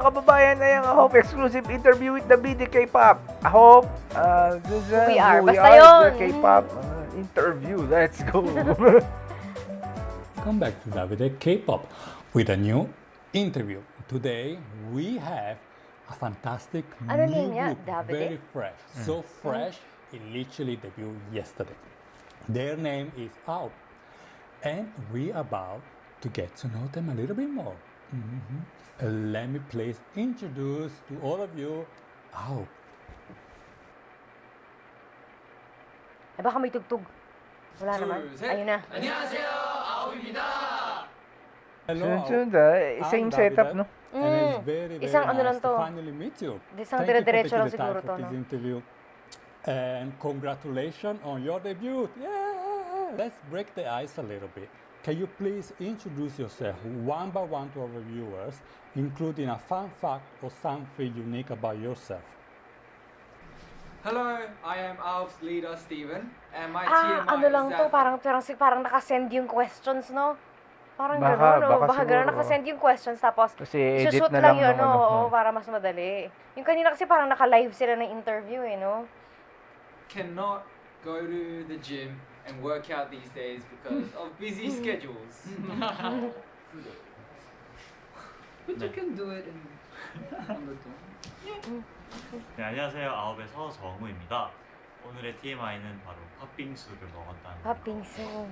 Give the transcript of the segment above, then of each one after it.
Kababayan na yung Hope exclusive interview with the BD K-pop. I hope We are. who Basta the yun. K-pop interview. Let's go. Welcome back to Davide K-pop with a new interview. Today we have a fantastic Ano new name niya? group, Davide? very fresh, so fresh it literally debuted yesterday. Their name is Out, and we about to get to know them a little bit more. Let me please introduce to all of you Out. Eh baka may tugtog. Wala naman. Ayun na. Hello, Sunod, Out. same I'm setup, Davide, no? And it's very, very Isang ano nice lang to to. finally meet you. Isang Thank you for dire-diretso taking lang the siguro time for to, this no? interview. And congratulations on your debut. Yeah! Let's break the ice a little bit. Can you please introduce yourself one by one to our viewers, including a fun fact or something unique about yourself? Hello, I am Alf's leader, Steven, and my Ah, TMI ano lang is to, that parang nakasend yung questions, no? Parang Baka- gano'n, no? baka Baka gano'n, siguro, nakasend yung questions, tapos Kasi edit isushoot na lang lang yun, nung no? ano. Oo, para mas madali. Yung kanina kasi parang naka-live sila ng interview, eh, no? cannot go to the gym and work out these days because of busy schedules. But you can do it on the go. 네, 안녕하세요. 아홉의 서정우입니다. 오늘의 TMI는 바로 팥빙수를 먹었다는 Papingso.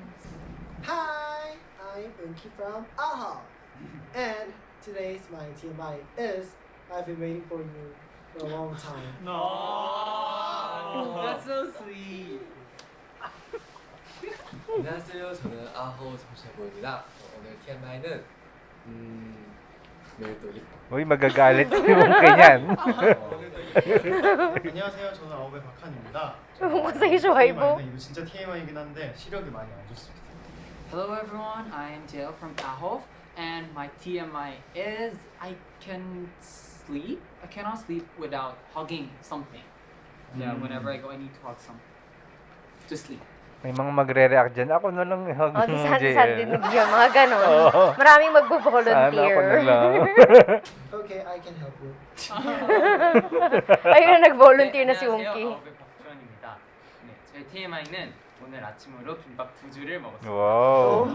Hi, I'm Unki from AHA. And today's my TMI is I've been waiting for you for a long time. That's so sweet. 안녕하세요. 저는 아호 정신보입니다. 오늘 TMI는 내일 또 예뻐. Uy, magagalit yung kanyan. 안녕하세요. 저는 아홉의 박한입니다. Ewan ko sa'yo, Shuaibo. TMI는 이거 진짜 TMI이긴 한데 시력이 많이 안 좋습니다. Hello everyone, I am Jael from Ahov, and my TMI is I can sleep. I cannot sleep without hugging something. Yeah, whenever I go, I need to hug something to sleep. May mga magre-react dyan. Ako na lang. Oh, di saan JL. din yun, mga gano'n. Oo. Maraming Sana magbo-volunteer. ako na lang. Okay, I can help you. Ayun na, nag-volunteer na si 안녕하세요, Unki. 아홉의 박주환입니다. 네, 저희 TMI는 오늘 아침으로 김밥 2주를 먹었습니다. Wow.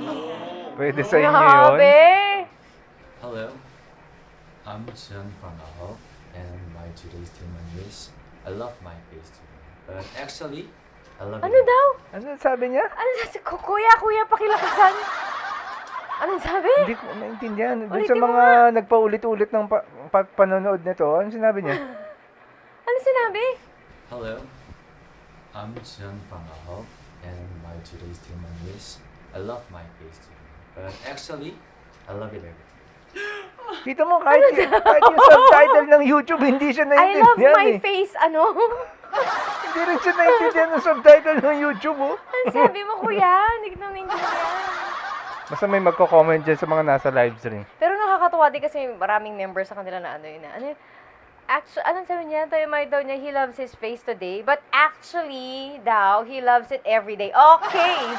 Pwede sa inyo yun. Grabe! Hello, I'm Jian from Aho, and my today's TMI is I love my face today, but actually I love Ano it. daw? Ano sabi niya? Ano sabi? Kuya, pakilakasan. Anong sabi? Hindi ko maintindihan. Doon Ulitin sa mo mga nagpaulit-ulit ng panonood nito, ano sinabi niya? Ano sinabi? Hello, I'm Jian from Aho, and my today's TMI is I love my face today, but actually I love it everything. Kita mo, kahit yung subtitle ng YouTube, hindi siya I love naiintindihan my eh. face, ano? Hindi rin siya naiintindihan ng subtitle ng YouTube, oh. Ano sabi mo, kuya? Hindi ko naintindihan. Basta may magko-comment dyan sa mga nasa live stream. Pero nakakatuwa din kasi maraming members sa kanila na ano yun. Actually, anong sabi niya? Tayo daw niya, he loves his face today. But actually, daw, he loves it every day. Okay!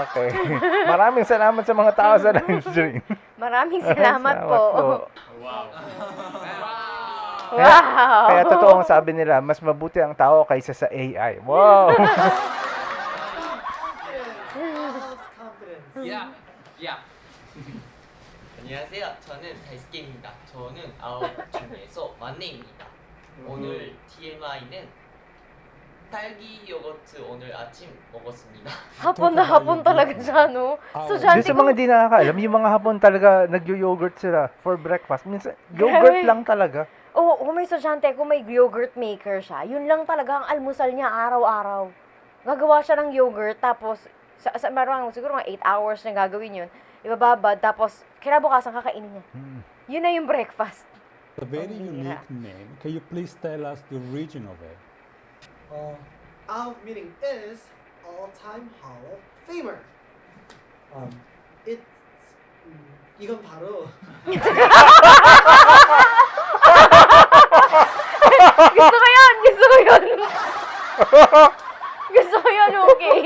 Okay. Maraming salamat sa mga tao sa live stream. Maraming salamat po. Wow. Wow! Kaya totoo ang sabi nila, mas mabuti ang tao kaysa sa AI. Wow! AHA's confidence. Yeah, yeah. 안녕하세요. 저는 다이스케입니다. 저는 아홉 중에서 만내입니다. 오늘 TMI는 딸기 요거트 오늘 아침 먹었습니다. Hapon na hapon talaga siya, no? Doon Estudyante sa ko, mga di nakakaalam, yung mga hapon talaga nag-yogurt sila for breakfast. Minsan, yogurt Grabe. lang talaga. oo, may estudyante ko, may yogurt maker siya. Yun lang talaga ang almusal niya araw-araw. Gagawa siya ng yogurt, tapos, marang siguro mga 8 hours na gagawin yun. Ibababad, tapos, kinabukasan kakainin niya. Yun na yung breakfast. A very Pambihira. unique name. Can you please tell us the origin of it? AHA meaning is all-time Hall of Famer. It's 이건 바로 Gusto ko yun! Gusto ko yun! Gusto ko yun, okay?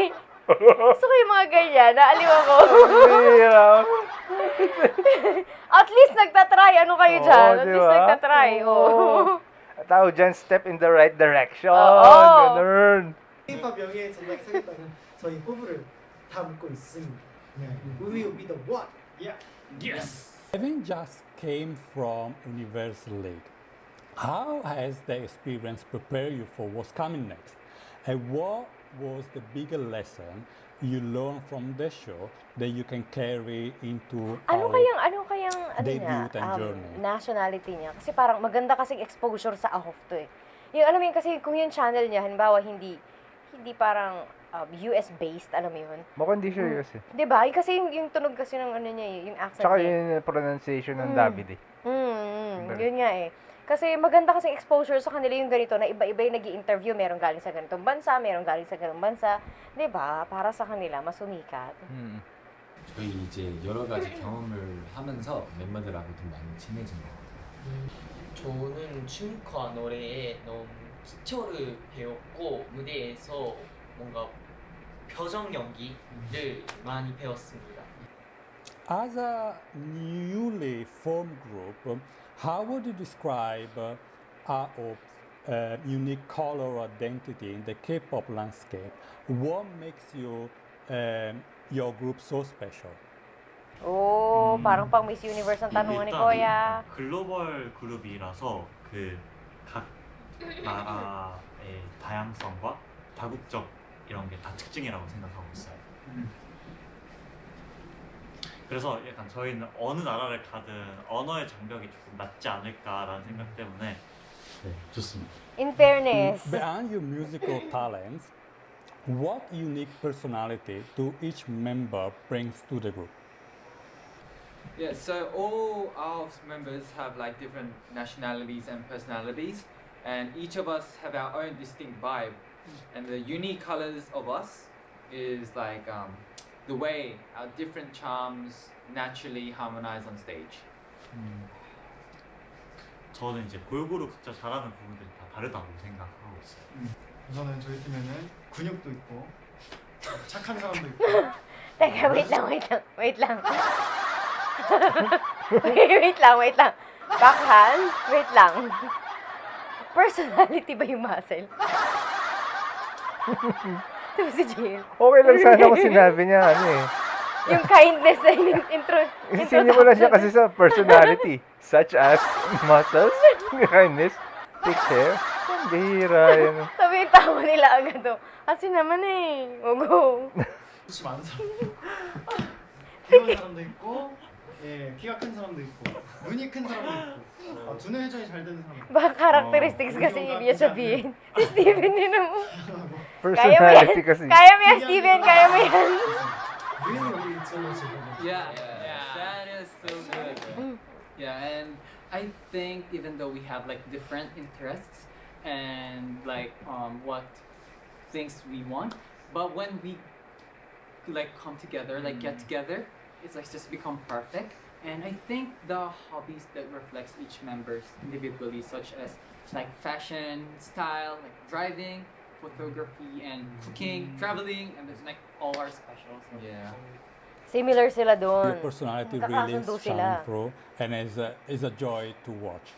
Gusto ko yung mga ganyan. Naaliw ako. Hirap. At least nagtatry. Ano kayo dyan? At di least ba? nagtatry. Oo. Tao dyan, step in the right direction. Oo. Ganun. K-pop 영예에 전락하겠다는 저희 포부를 담고 있습니다. We will be the one. Yeah. Having just came from Universal League, how has the experience prepared you for what's coming next? And what was the bigger lesson you learned from the show that you can carry into Ano kayang debut and journey? nationality niya? Kasi parang maganda kasing exposure sa AHOF to eh. Yung alam mo yun, kasi kung yung channel niya, halimbawa hindi parang US-based, alam mo yun. Mukhang di siya US eh. Diba? Kasi yung tunog kasi ng ano niya eh, yung accent Tsaka niya. yung pronunciation ng David eh. Yun nga eh. Kasi maganda kasi exposure sa kanila yung ganito na iba-iba yung nag-i-interview. Meron galing sa ganitong bansa, meron galing sa ganitong bansa. Diba? Para sa kanila, mas sumikat. 저희 이제 여러 가지 경험을 하면서 멤버들하고 좀 많이 친해진 것 같아요. 저는 춤과 노래에 너무 기초를 배웠고 무대에서 뭔가 표정 연기를 많이 배웠습니다. As a newly formed group, how would you describe AO's unique color identity in the K-pop landscape? What makes your group so special? Oh, parang pang Miss Universe ang tanungan ni Koya. 글로벌 그룹이라서 그 각 나라의 다양성과 다국적 이런 게 다 특징이라고 생각하고 있어요. 그래서 약간 저희는 어느 나라를 가든 언어의 장벽이 조금 낮지 않을까라는 생각 때문에 네, 좋습니다. In fairness, Beyond your musical talents, what unique personality do each member brings to the group? Yeah, so all our members have like different nationalities and personalities, and each of us have our own distinct vibe. And the unique colors of us is like the way our different charms naturally harmonize on stage. 저는 이제 골고루 각자 잘하는 부분들이 다 다르다고 생각하고 있어요. 우선은 저희 팀에는 근육도 있고 착한 사람도 있고 teka, wait lang. Wait lang. Backhand, wait lang. Personality ba yung muscle? Ito si Jill. Okay lang sana kung sinabi niya ano eh. Yung kindness na intro. Sinimula siya kasi sa personality, such as muscles, kindness, take care. Ang bihira yan. Sabi yung tawa nila agad to. Kasi naman eh. Go. 수치 많은 사람 귀여운 사람도 있고 예, 키가 큰 사람도 있고 눈이 큰 사람도 있고 두뇌 회전이 잘 되는 사람도 있고 Baka characteristics kasi ibig sabihin. Si Steven din mo. Personality kasi. Kaya mo yan, Steven. Kaya mo yan. Really, really intelligent. Yeah, that is so good. Yeah, and I think even though we have like different interests and like what things we want, but when we like come together, like get together, it's like just become perfect. And I think the hobbies that reflects each members individually, such as like fashion, style, like driving, photography, and cooking, traveling, and it's like all our specials. Yeah. Similar sila Your doon. personality really Magkakasundo shines sila. through, and is a joy to watch.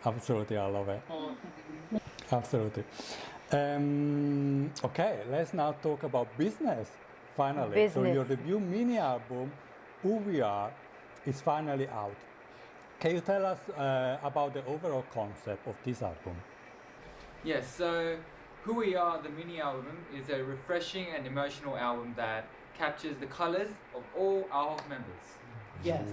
Absolutely, I love it. Absolutely. Okay, let's now talk about business. Finally, so your Business. debut mini album, Who We Are, is finally out. Can you tell us about the overall concept of this album? Yes, so Who We Are, the mini album, is a refreshing and emotional album that captures the colors of all our members. Yes.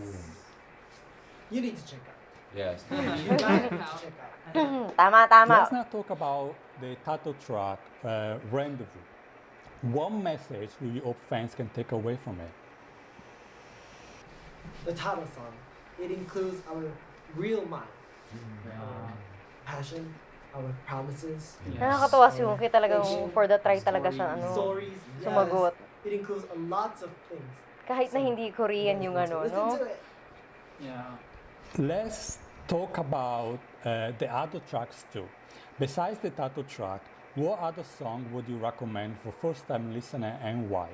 You need to check out. Yes. You guys need to check out. Tama. Let's now talk about the title track, Rendezvous. What message do you hope fans can take away from it? The title song. It includes our real mind, our passion, our promises, Nakakatawa si Wonky talagang for the try talaga siya stories. sumagot. It includes lots of things. Kahit na hindi Korean yung Listen no? to it. Yeah. Let's talk about the other tracks too. Besides the title track, what other song would you recommend for first-time listener and why?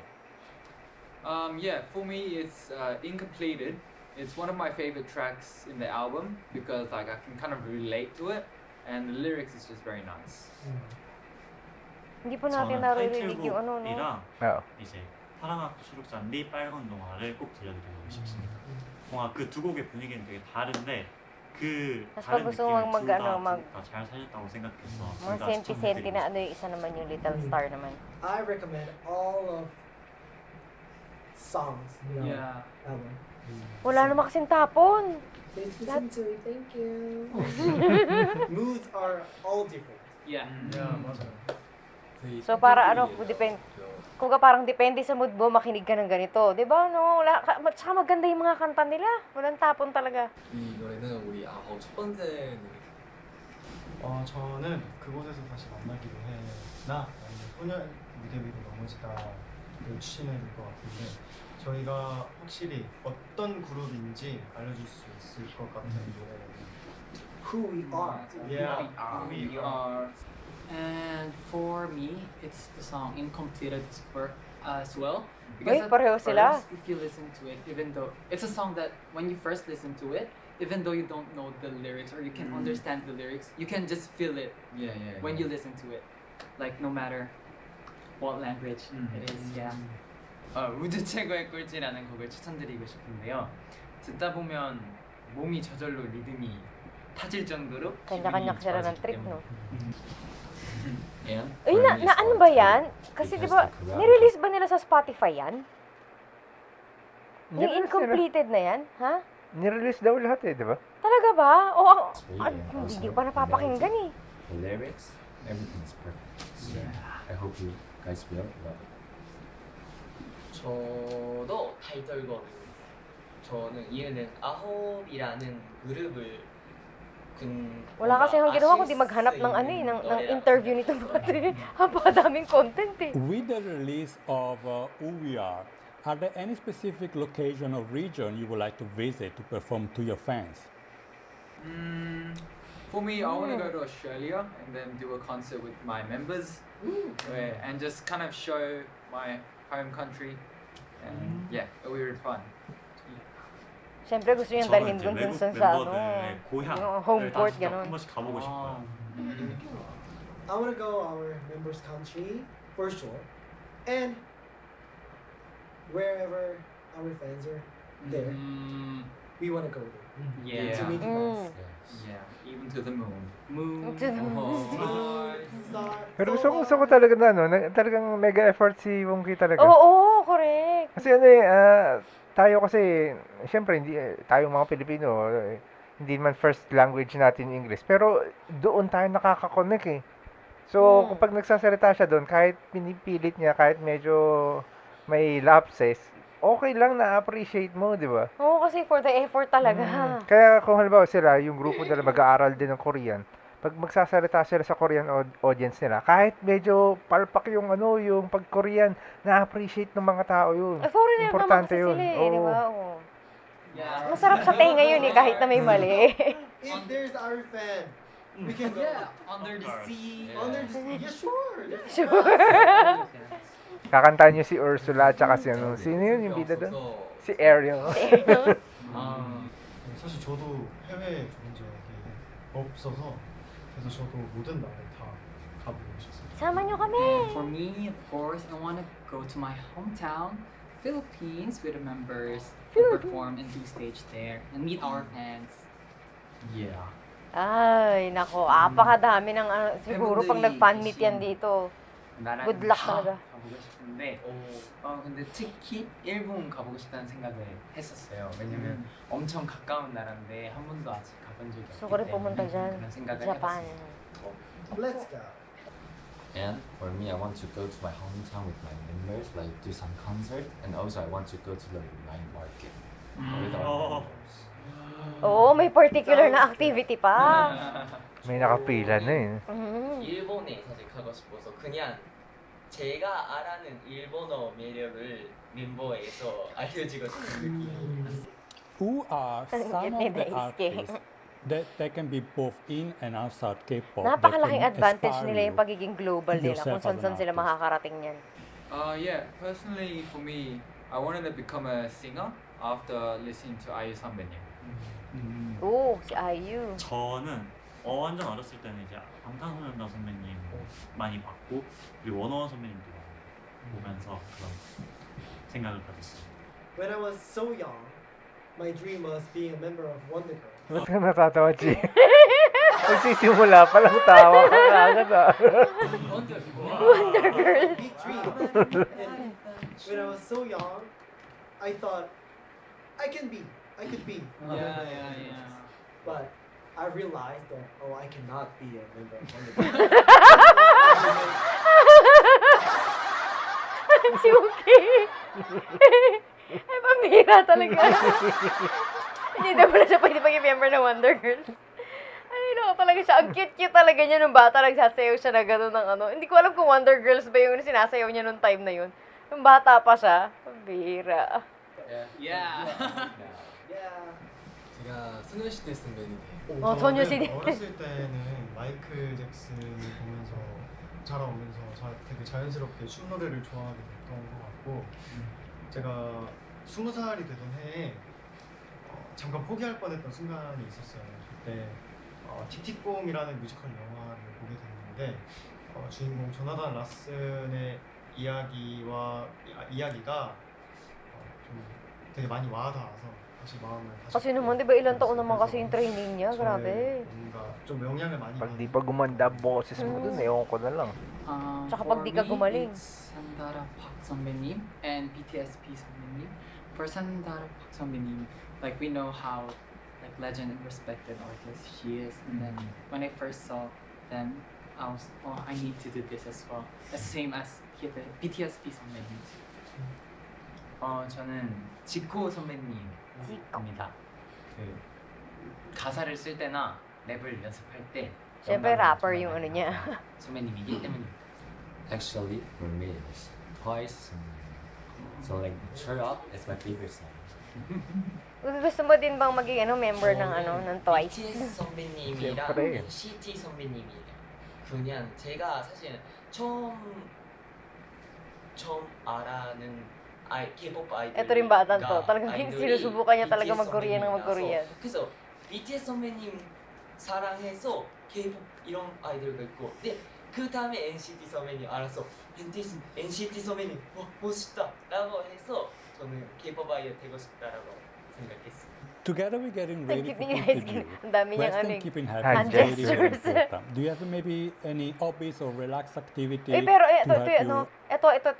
Yeah, for me it's Incompleted it's one of my favorite tracks in the album because like I can kind of relate to it, and the lyrics is just very nice. Hindi pa natin 저는 naririnig yung ano, no? 타이틀곡이랑 Oo. 이제 사랑학교 수록잔디 빨간 동화를 꼭 들려드리고 싶습니다. 뭔가 그 두 곡의 분위기는 되게 다른데 그 Mas 다른 pag gusto mo 느낌을 mag- 둘다잘 살렸다고 생각해서 Mga 둘다 senti-senti 추천드리고 na ano yung isa naman yung Little Star naman. I recommend all of songs. You know, Yeah. album. Wala naman kasing tapon. Please listen to it. Thank you. Moods are all different. Yeah. 맞아요. So para ano, kung parang depende sa mood mo, makinig ka ng ganito. Di ba, no? Tsaka maganda yung mga kanta nila. Walang tapon talaga. 이 노래는 우리 아홉 첫 번째 노래. 저는 그곳에서 다시 만나기로 해나 아니면 소년 무대 위로 넘어지다를 추천해야 될 것 같은데 저희가 확실히 어떤 그룹인지 알려줄 수 있을 것 같은 노래예요. Who we are. Yeah. We are. And for me, it's the song Incompleted as well. Uy, at pareho sila. first, if you listen to it, even though it's a song that when you first listen to it, even though you don't know the lyrics or you can understand the lyrics, you can just feel it Yeah. when you listen to it. Like no matter what language it is, yeah. 우주 최고의 꼴찌라는 곡을 추천드리고 싶은데요. 듣다 보면 몸이 저절로 리듬이 타질 정도로 Kanya-kanya 기분이 sila ng 좋아지기 trip, no? And Uy, for me, it's ano our ba time yan? Kasi di because ba, the choreography- nirelease ba nila sa Spotify yan? Yung Nirelease nila. incomplete na yan? Ha? Nirelease daw lahat eh, di ba? Talaga ba? O, It's really hindi awesome. ko pa napapakinggan eh. The lyrics, everything is perfect. So I hope you guys will love it. 저도 타이틀곡 저는 이유는 아홉이라는 그룹을 Wala kasi akong ginawa kundi maghanap ng ano eh, ng interview nito mga daming content eh. With the release of Who We Are there any specific location or region you would like to visit to perform to your fans? For me, I want to go to Australia and then do a concert with my members, and just kind of show my home country, and yeah, it'll be really fun. Siyempre gusto niyang 저는 dalhin 이제 dun 외국 sa ano, 멤버들의 yung 고향을 home 다 court 직접 gano'n. 한 번씩 가보고 싶어요. I want to go our members' country for sure, and wherever our fans are there, we want to go there Yeah. to meet you guys. Yeah, even to the moon. Moon. To the moon. Star. Pero gusto ko talaga na, no? Talagang mega effort si Wongki talaga. Oo, correct. Kasi ano eh, tayo kasi, syempre, hindi, tayo mga Pilipino, hindi man first language natin yung English. Pero doon tayo nakaka-connect eh. So, kapag nagsasalita siya doon, kahit pinipilit niya, kahit medyo may lapses, okay lang na-appreciate mo, di ba? Oo, kasi for the effort talaga. Kaya kung halimbawa sila, yung grupo nila mag-aaral din ng Korean, pag magsasalita sila sa Korean audience nila, kahit medyo palpak yung ano, yung pag-Korean, na-appreciate ng mga tao yun. Foreigner naman Importante kasi yun. sila eh, di ba? Oo. Yeah. Masarap sa tenga yun eh, kahit na may mali. If there's our fan, we can go. Yeah, under the sea. Under the sea. Yeah, sure. Sure. Kakantahan niyo si Ursula, tsaka si ano, sino yun yung bida doon? Si Ariel. 사실 저도 해외에 좋은 적이 없어서 그래서 저도 모든 나라에 다 가보고 싶습니다. Sama niyo kami. And for me, of course, I want to go to my hometown, Philippines, with the members, and perform and do stage there, and meet our fans. Yeah. Ay, nako, apakadami ng ano, siguro pag nag-fan meet yan dito. 나라는 Good luck 다 talaga. 가보고 싶은데 근데 특히 일본 가보고 싶다는 생각을 했었어요. 왜냐면 엄청 가까운 나라인데 한 번도 아직 가본 적이 Gusto ko rin 없기 pumunta 때문에 dyan. 그런 생각을 Japan. 해봤어요. Let's go. And for me, I want to go to my hometown with my members, like do some concert, and also I want to go to the night market with our members. Oo, may particular na activity pa. May nakapila na eh. 일본에 사실 가고 싶어서 그냥 제가 알아는 일본어 매력을 멤버에서 알려주고 싶은 느낌. Who are some of the Nice artists that they can be both in and outside K-pop? Napakalaking that can advantage inspire nila you? yung pagiging global nila, yourself kung as an saan sila artist? makakarating yan. Yeah, personally for me, I wanted to become a singer. after listening to IU 선배님. Oo, si IU. 저는 완전 어렸을 때는 이제 방탄소년단 선배님 많이 봤고 그리고 원어원 선배님도 보면서 그런 생각을 가졌어요. When I was so young, my dream was being a member of Wonder Girls. Ba't ka natatawa, G? Magsisimula pa lang tawa ka agad ah. Wonder Girl. Big dream. And when I was so young, I thought I could be. Yeah. But I realized that I cannot be a member of Wonder Girls. Si Uki. Ay, pambira talaga. Hindi na pala siya pwede pag-member ng Wonder Girls. Ay, naku talaga siya. Ang cute-cute talaga niya nung bata. Nagsasayaw siya na gano'n ng ano. Hindi ko alam kung Wonder Girls ba yung sinasayaw niya nung time na yun. Nung bata pa siya. Pambira. Yeah. Yeah. 제가 소녀시대 선배님이에요. 소녀시대. 저는 어렸을 때는 마이클 잭슨을 보면서 자라오면서 되게 자연스럽게 춤 노래를 좋아하게 됐던 것 같고 제가 20살이 되던 해에 잠깐 포기할 뻔했던 순간이 있었어요. 그때 티티뽕이라는 뮤지컬 영화를 보게 됐는데 주인공 조나단 라슨의 이야기가 좀 되게 많이 와닿아서 다시 마음을 다시 Kasi naman, di ba ilang taon naman kasi yung training niya? 저의 Grabe. 뭔가 좀 영향을 많이 Pag 받은 di pa gumanda boses mo dun, ewan ko na lang. Tsaka pag di ka gumaling. It's Sandara Park 선배님 and BTSP 선배님. For Sandara Park 선배님, like we know how like legend and respected artist she is, and then when I first saw them, I was, I need to do this as well. As same as BTSP 선배님. 저는 지코 선배님입니다. 그 가사를 쓸 때나 랩을 연습할 때 Siyempre, rapper yung ano niya. 선배님이기 때문입니다. Actually, for me, it's Twice 선배님. So like, Cheer Up is my favorite song. Gusto mo din bang maging member ng Twice? BTS 선배님이랑 그래. NCT 선배님이랑 그냥 제가 사실 처음 알아는 K-pop 아이돌. Ito rin batang to. Talagang sinusubukan niya talaga mag-Korean ng mag-Korean. 그래서 BTS 선배님 사랑해서 K-pop 이런 아이돌가 있고, 근데 그 다음에 NCT 선배님 알아서 NCT 선배님 멋있다라고 해서 저는 K-pop 아이돌 되고 싶다라고 생각했어요. Together we're getting ready for Ang interview. Ang dami niyang Western keeping hand habits is very, very gestures. important. Do you have maybe any hobbies or relaxed activity Pero to help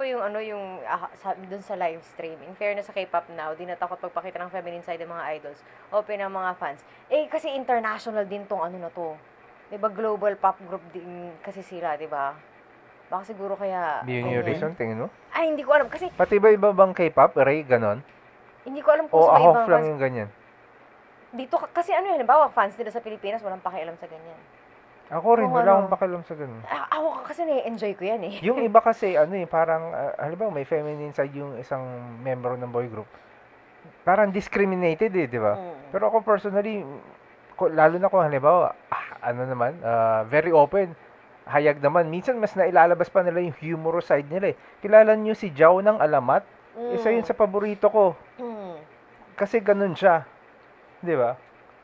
you? yung dun sa live stream. In fairness sa K-pop now, di natakot pagpakita ng feminine side ng mga idols. Open ang mga fans. Kasi international din tong na to. Diba, global pop group din kasi sila, diba? Baka siguro kaya... Yun yung reason, tingin mo? Ay, hindi ko alam. Kasi, Pati ba iba bang K-pop? Ray, ganon? hindi ko alam kung O sa ibang ahof lang fans. yung ganyan? Dito, kasi halimbawa, fans nila sa Pilipinas, walang pakialam sa ganyan. Ako rin, Kung wala ano. akong pakialam sa ganun. Ako kasi na-enjoy ko yan eh. Yung iba kasi, parang, halimbawa may feminine side yung isang member ng boy group. Parang discriminated di ba? Pero ako personally, lalo na kung halimbawa, very open, hayag naman. Minsan mas nailalabas pa nila yung humorous side nila eh. Kilala niyo si Jao ng Alamat? Isa yun sa paborito ko. Kasi ganun siya. Di ba?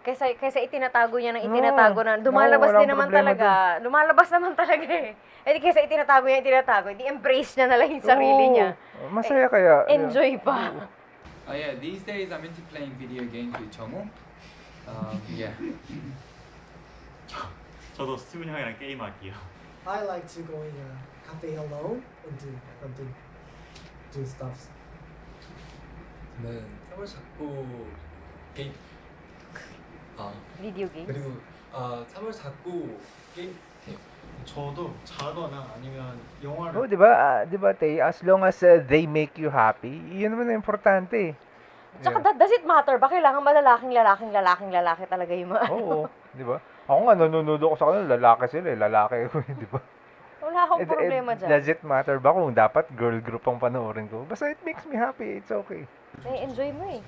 Kaysa itinatago niya itinatago na lumalabas walang din naman problema talaga. Lumalabas naman talaga eh. Hindi kaysa itinatago, i-embrace niya na lang yung sarili niya. Masaya kaya. Enjoy pa. Oh yeah, these days I'm into playing video games with Chomo. Yeah. 저도 스티븐 형이랑 게임하기요. I like to go in a cafe alone and do stuff. 저는 3월 잡고 게임 Video games. 그리고 3월 잡고 게임 해요. 저도 자거나 아니면 영화를 Oh, di ba, Tay? As long as they make you happy, yun naman ang importante. Tsaka does it matter ba? Kailangan ba lalaki talaga yung mga Oo, di ba? Ako nga, nanonood ako sa kanila, lalaki sila lalaki ko, di ba? Wala akong problema dyan. Does it matter ba kung dapat girl group ang panoorin ko? Basta it makes me happy, it's okay. Enjoy mo eh.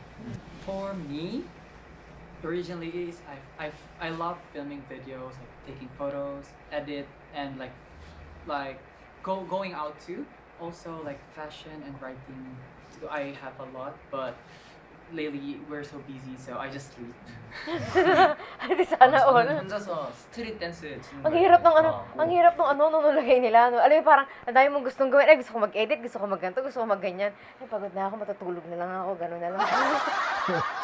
For me, originally is I love filming videos, like taking photos, edit, and like going out too. Also like fashion and writing. I have a lot, but lately we're so busy, so I just sleep. Hindi sana all. 저는 혼자서 스트릿 댄스 추는 Ang 걸 hirap ng 되게 ano, 좋아하고. ang hirap ng ano nung nilagay nila, no. Alam mo parang ang dami mong gustong gawin. Ay, gusto ko mag-edit, gusto ko mag-ganto, gusto ko mag-ganyan. Ay, pagod na ako, matutulog na lang ako, gano'n na lang.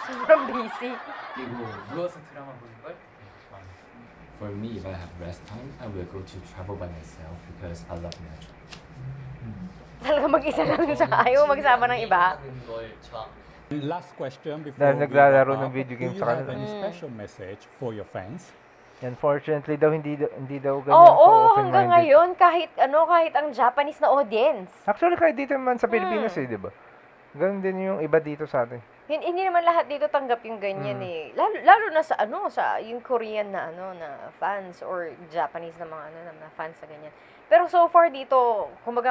Sobrang busy. 그리고 누워서 드라마 보는 걸 되게 좋아해요. For me, if I have rest time, I will go to travel by myself because I love nature. Talaga mag-isa lang siya. Ayaw magsama ng iba. 하는 걸 좋아합니다. And last question before Dahil we naglalaro wrap ng up, video do game you sa have kanila. any special message for your fans? Unfortunately daw, hindi daw ganyan Oo, ka-open-minded. hanggang ngayon, kahit ang Japanese na audience. Actually, kahit dito naman sa Pilipinas di ba? Ganun din yung iba dito sa atin. Hindi naman lahat dito tanggap yung ganyan eh. Lalo na sa sa yung Korean na na fans or Japanese na mga na fans na ganyan. Pero so far dito, kumbaga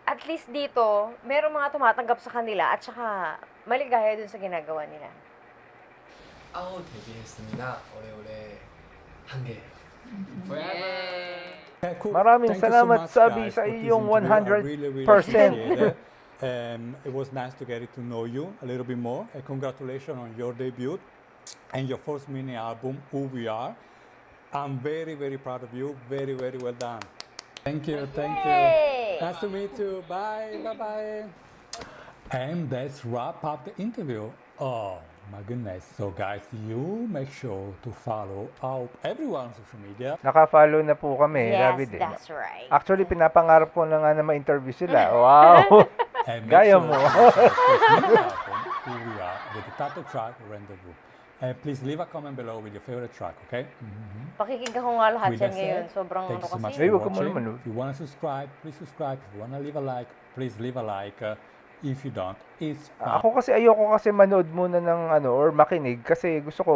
at least dito, merong mga tumatanggap sa kanila at saka maligaya dun sa ginagawa nila. 아우 데뷔했습니다. 오래오래 한개 Okay, cool. Maraming Thank you so salamat, much, Sabi, guys, sa for this iyong interview. I 100%. really appreciate it. It was nice to get to know you a little bit more. Congratulations on your debut and your first mini album, Who We Are. I'm very, very proud of you. Very, very well done. Thank you. Thank you. Yay! Nice to meet you. Bye. Bye-bye. And that's wrap up the interview. Oh my goodness. So guys, you make sure to follow everyone's social media. Naka-follow na po kami, Yes, David. that's right. Actually, pinapangarap ko na nga na ma-interview sila. Wow! And make Gaya sure mo. to check this new album, Who We Are, with the title track, Rendezvous. And please leave a comment below with your favorite track, okay? Pakikinggan ko nga lahat With yan that ngayon. said, Sobrang thank you so much kasi. Ay, for wag ka mo watching. naman, oh. If you want to subscribe, please subscribe. If you want to leave a like, please leave a like. If you don't, it's fine. Ako kasi ayoko kasi manood muna ng or makinig kasi gusto ko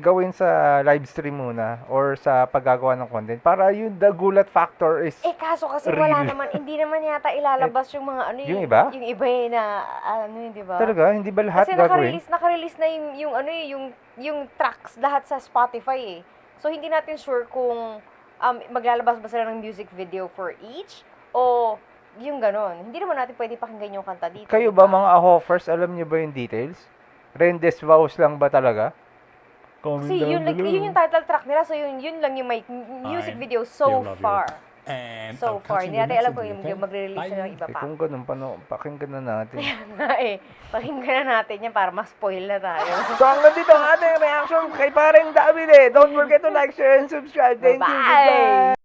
gawin sa live stream muna or sa paggagawa ng content para yung the gulat factor is Kaso kasi wala real. naman, hindi naman yata ilalabas yung mga yung iba? Yung iba na di ba? Talaga, hindi ba lahat Kasi gagawin? naka-release na yung tracks lahat sa Spotify eh. So hindi natin sure kung maglalabas ba sila ng music video for each o yung ganon. Hindi naman natin pwede pakinggan yung kanta dito. Kayo ba mga Ahofers, alam niyo ba yung details? Rendes vows lang ba talaga? Comment Kasi down below. yun yung title track nila, so yun lang yung may music Fine. video Still so love you. far. And So I'll far, catch you hindi in the natin alam next kung video, yung okay? magre-release Bye. na ng iba pa. Kung ganun, pakinggan na natin. Pakinggan na natin yan para ma-spoil na tayo. So hanggang dito ang ating reaction kay pareng David. Don't forget to like, share, and subscribe. Thank you. Bye-bye! Goodbye.